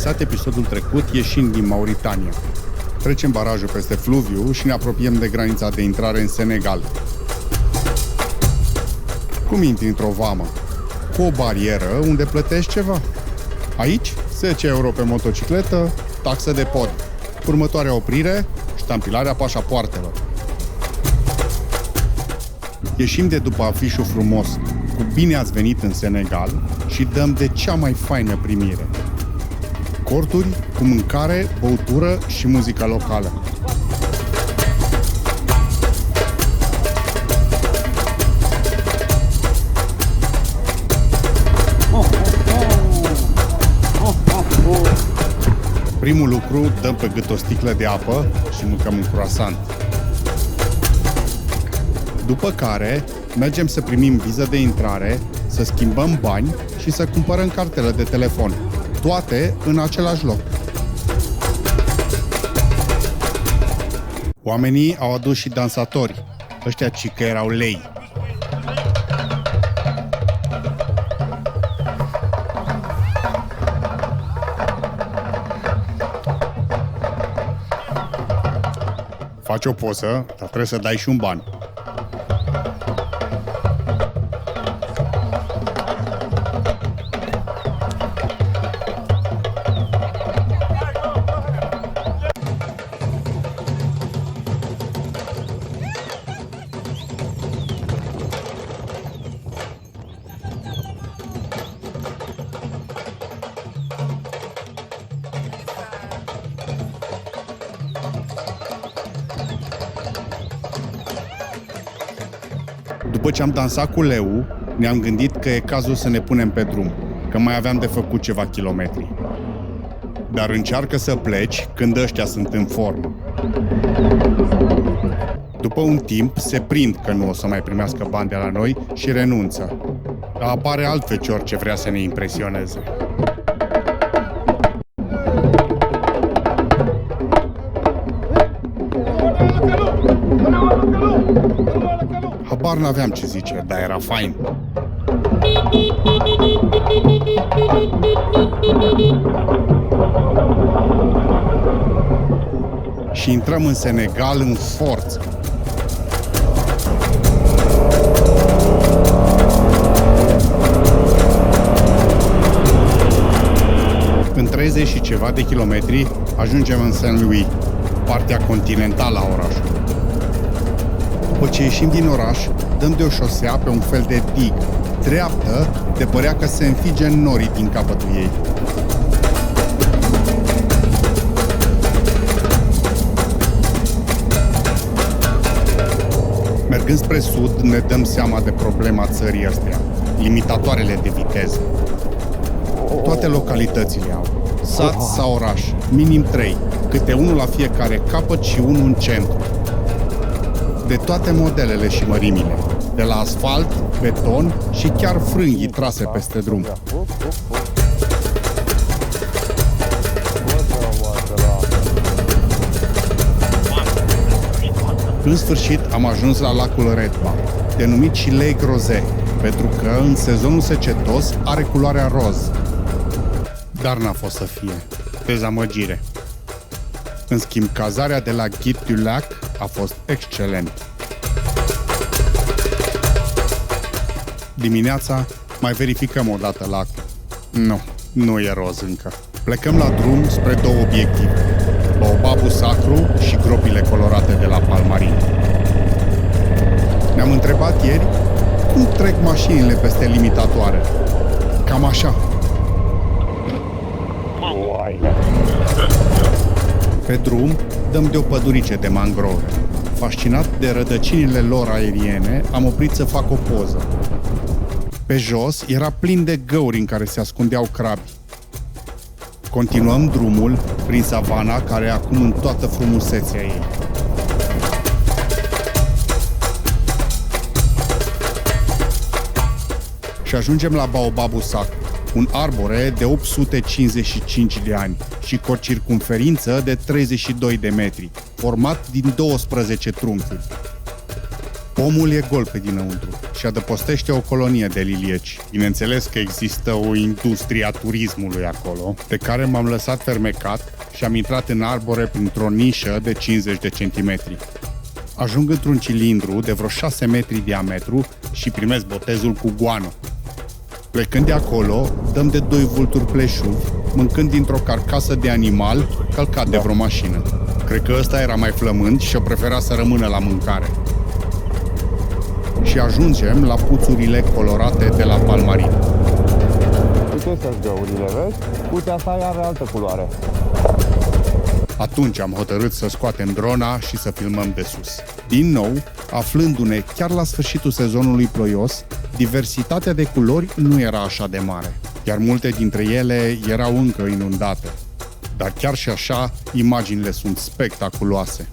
lansat episodul trecut ieșind din Mauritania. Trecem barajul peste fluviu și ne apropiem de granița de intrare în Senegal. Cum intri într-o vamă? Cu o barieră unde plătești ceva. Aici, 10 euro pe motocicletă, taxă de pod. Următoarea oprire, ștampilarea pașapoartelor. Ieșim de după afișul frumos cu bine ați venit în Senegal și dăm de cea mai faină primire. Corturi cu mâncare, băutură și muzică locală. Primul lucru, dăm pe gât o sticlă de apă și mâncăm un croissant. După care, mergem să primim viză de intrare, să schimbăm bani și să cumpărăm cartelă de telefon. Toate în același loc. Oamenii au adus și dansatori. Ăștia cică erau lei. Faci o poză, dar trebuie să dai și un ban. După ce am dansat cu leu, ne-am gândit că e cazul să ne punem pe drum, că mai aveam de făcut ceva kilometri. Dar încearcă să pleci când ăștia sunt în formă. După un timp, se prind că nu o să mai primească bani de la noi și renunță. Dar apare alt fecior ce vrea să ne impresioneze. Habar n-aveam ce zice, dar era fain. Și intrăm în Senegal în forță. În 30 și ceva de kilometri ajungem în Saint-Louis, partea continentală a orașului. După ce ieșim din oraș, dăm de o șosea pe un fel de dig, dreaptă, de părea că se înfige în norii din capătul ei. Mergând spre sud, ne dăm seama de problema țării astea, limitatoarele de viteză. Toate localitățile au, sat sau oraș, minim 3, câte unul la fiecare capăt și unul în centru. De toate modelele și mărimile, de la asfalt, beton și chiar frânghii trase peste drum. În sfârșit am ajuns la lacul Redba, denumit și Lake Rosé, pentru că în sezonul secetos are culoarea roz. Dar n-a fost să fie. Dezamăgire. În schimb, cazarea de la Guide du Lac a fost excelent. Dimineața mai verificăm o dată lacul. Nu e roz încă. Plecăm la drum spre două obiective. Baobabul sacru și gropile colorate de la Palmarin. Ne-am întrebat ieri cum trec mașinile peste limitatoare. Cam așa. Pe drum dăm de o pădurice de mangrove. Fascinat de rădăcinile lor aeriene, am oprit să fac o poză. Pe jos era plin de găuri în care se ascundeau crabi. Continuăm drumul prin savana care e acum în toată frumusețea ei. Și ajungem la Baobabul sacru, un arbore de 855 de ani și cu o circumferință de 32 de metri, format din 12 trunchiuri. Pomul e gol pe dinăuntru și adăpostește o colonie de lilieci. Bineînțeles că există o industrie a turismului acolo, pe care m-am lăsat fermecat și am intrat în arbore printr-o nișă de 50 de centimetri. Ajung într-un cilindru de vreo 6 metri diametru și primesc botezul cu guană. Plecând de acolo, dăm de 2 vulturi pleșuvi, mâncând dintr-o carcasă de animal călcat de vreo mașină. Cred că ăsta era mai flămând și o prefera să rămână la mâncare. Și ajungem la puțurile colorate de la Palmarin. Uite astea găurile, vezi? Uite, asta are altă culoare. Atunci am hotărât să scoatem drona și să filmăm de sus. Din nou, aflându-ne chiar la sfârșitul sezonului ploios, diversitatea de culori nu era așa de mare, iar multe dintre ele erau încă inundate. Dar chiar și așa, imaginile sunt spectaculoase.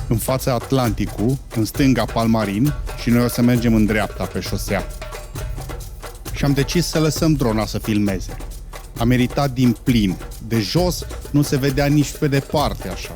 În fața Atlanticul, în stânga Palmarin și noi o să mergem în dreapta pe șosea. Și am decis să lăsăm drona să filmeze. A meritat din plin. De jos nu se vedea nici pe departe așa.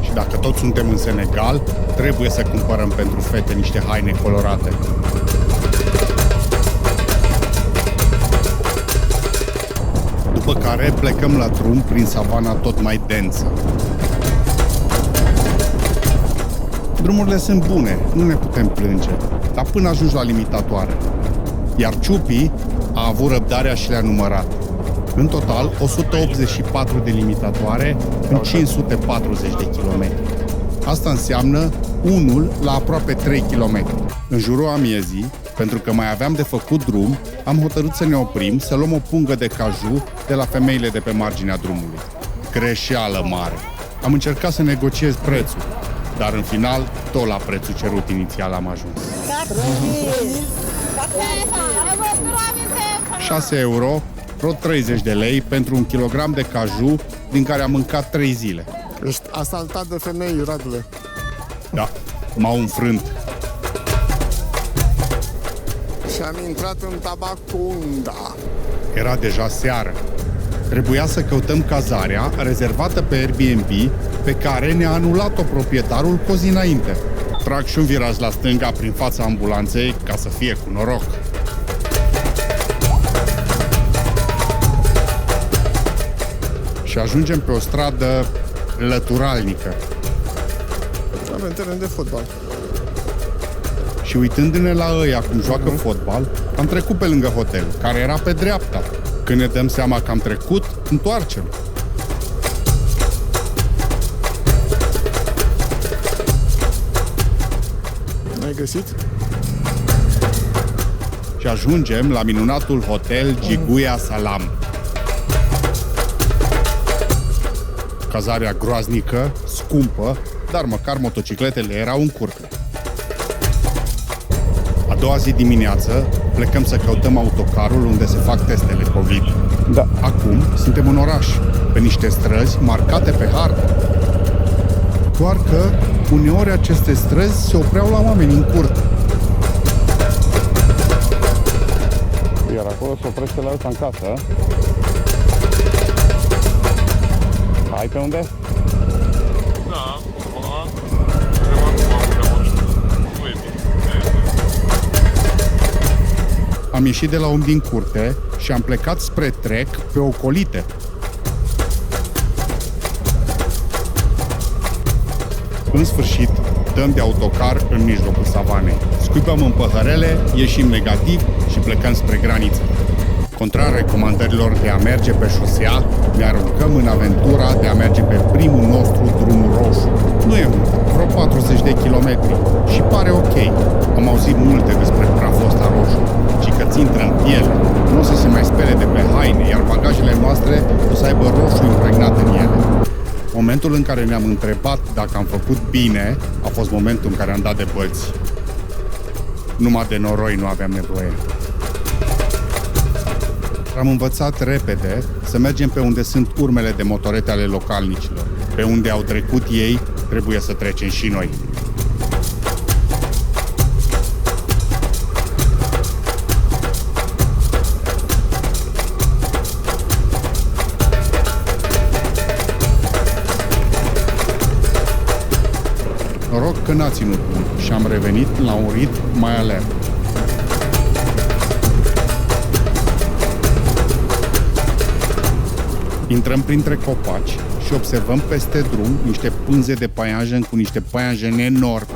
Și dacă toți suntem în Senegal, trebuie să cumpărăm pentru fete niște haine colorate. După care plecăm la drum prin savana tot mai densă. Drumurile sunt bune, nu ne putem plânge, dar până ajungi la limitatoare. Iar Ciupi a avut răbdarea și le-a numărat. În total, 184 de limitatoare în 540 de kilometri. Asta înseamnă unul la aproape 3 km. În jurul amiezii, pentru că mai aveam de făcut drum, am hotărât să ne oprim, să luăm o pungă de caju de la femeile de pe marginea drumului. Greșeală mare. Am încercat să negociez prețul, dar în final, tot la prețul cerut inițial am ajuns. 6 euro, vreo 30 de lei pentru un kilogram de caju din care am mâncat 3 zile. Ești asaltat de femei, Radule. Da, m-au înfrânt. Și am intrat în Tabacunda. Era deja seară. Trebuia să căutăm cazarea rezervată pe Airbnb, pe care ne-a anulat-o proprietarul cu o zi înainte. Trag și un viraj la stânga prin fața ambulanței ca să fie cu noroc. Și ajungem pe o stradă lăturalnică. Avem teren de fotbal. Și uitându-ne la ăia cum joacă fotbal, am trecut pe lângă hotel, care era pe dreapta. Când ne dăm seama că am trecut, întoarcem. Ai găsit? Și ajungem la minunatul hotel Jiguia Salam. Cazarea groaznică, scumpă, dar măcar motocicletele erau în curte. A doua zi dimineață plecăm să căutăm autocarul unde se fac testele COVID. Da. Acum suntem în oraș, pe niște străzi marcate pe hartă. Doar că uneori aceste străzi se opreau la oameni în curte. Iar acolo se oprește la ăsta în casă. Hai pe unde? Da, cumva. Nu e bine. Am ieșit de la om din curte și am plecat spre trec pe ocolite. În sfârșit, dăm de autocar în mijlocul savanei. Scuipăm în păhărele, ieșim negativ și plecăm spre graniță. Contrar recomandărilor de a merge pe șosea, ne aruncăm în aventura de a merge pe primul nostru drum roșu. Nu e mult, vreo 40 de kilometri și pare ok. Am auzit multe despre praful ăsta roșu, ci că ți intră în piele, nu o să se mai spele de pe haine, iar bagajele noastre o să aibă roșu impregnat în ele. Momentul în care ne-am întrebat dacă am făcut bine a fost momentul în care am dat de bălți. Numai de noroi nu aveam nevoie. Am învățat repede să mergem pe unde sunt urmele de motorete ale localnicilor. Pe unde au trecut ei, trebuie să trecem și noi. Noroc că n-a ținut mult și am revenit la un ritm mai alert. Intrăm printre copaci și observăm peste drum niște pânze de paianjen cu niște paianjeni enormi.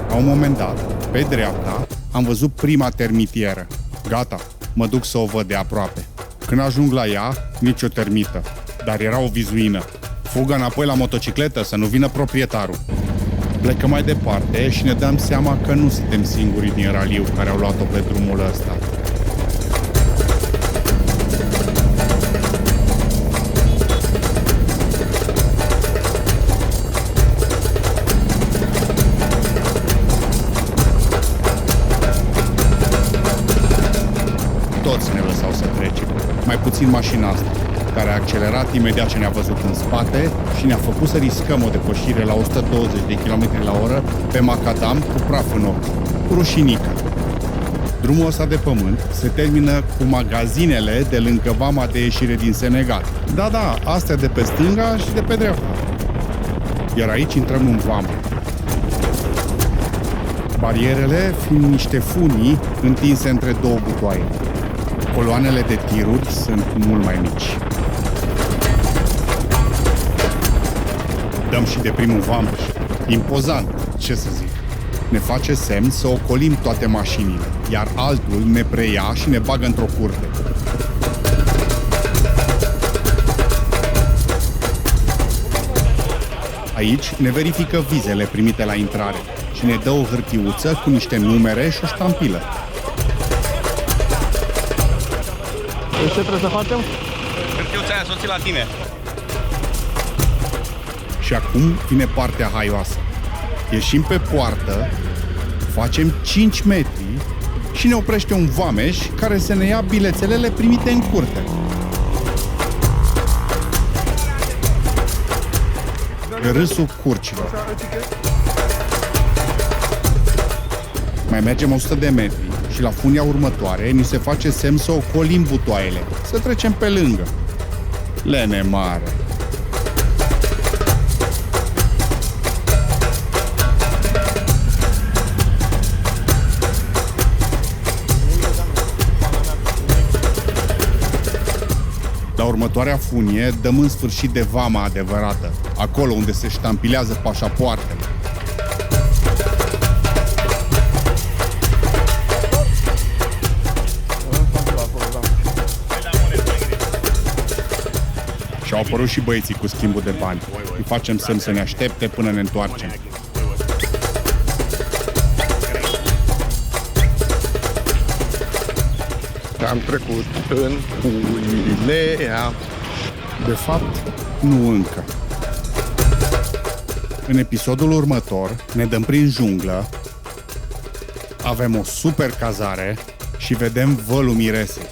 La un moment dat, pe dreapta, am văzut prima termitieră. Gata, mă duc să o văd de aproape. Când ajung la ea, nicio termită, dar era o vizuină. Fugă înapoi la motocicletă să nu vină proprietarul. Plecăm mai departe și ne dăm seama că nu suntem singurii din raliu care au luat-o pe drumul ăsta. Toți ne lăsau să trecem, mai puțin mașina asta, care a accelerat imediat ce ne-a văzut în spate și ne-a făcut să riscăm o depășire la 120 de km la oră pe macadam cu praf în ochi. Rușinică. Drumul ăsta de pământ se termină cu magazinele de lângă vama de ieșire din Senegal. Da, astea de pe stânga și de pe dreapta. Iar aici intrăm în vamă. Barierele fiind niște funii întinse între două butoaie. Coloanele de tiruri sunt mult mai mici. Dăm și de primul vampeș. Impozant, ce să zic. Ne face semn să ocolim toate mașinile, iar altul ne preia și ne bagă într-o curte. Aici ne verifică vizele primite la intrare și ne dă o hârtiuță cu niște numere și o ștampilă. Deci ce trebuie să facem? Hârtiuța aia soții la tine. Și acum vine partea haioasă. Ieșim pe poartă, facem 5 metri și ne oprește un vameș care să ne ia bilețelele primite în curte. Râsul curcilor. Mai mergem 100 de metri și la funia următoare ni se face semn să ocolim butoaiele, să trecem pe lângă. Lene mare. La următoarea funie dăm în sfârșit de vama adevărată, acolo unde se ștampilează pașapoartele. Și au apărut și băieții cu schimbul de bani. Îi facem semn să ne aștepte până ne întoarcem. Am trecut în Uilea. De fapt, nu încă. În episodul următor ne dăm prin junglă, avem o super cazare și vedem vălul miresei.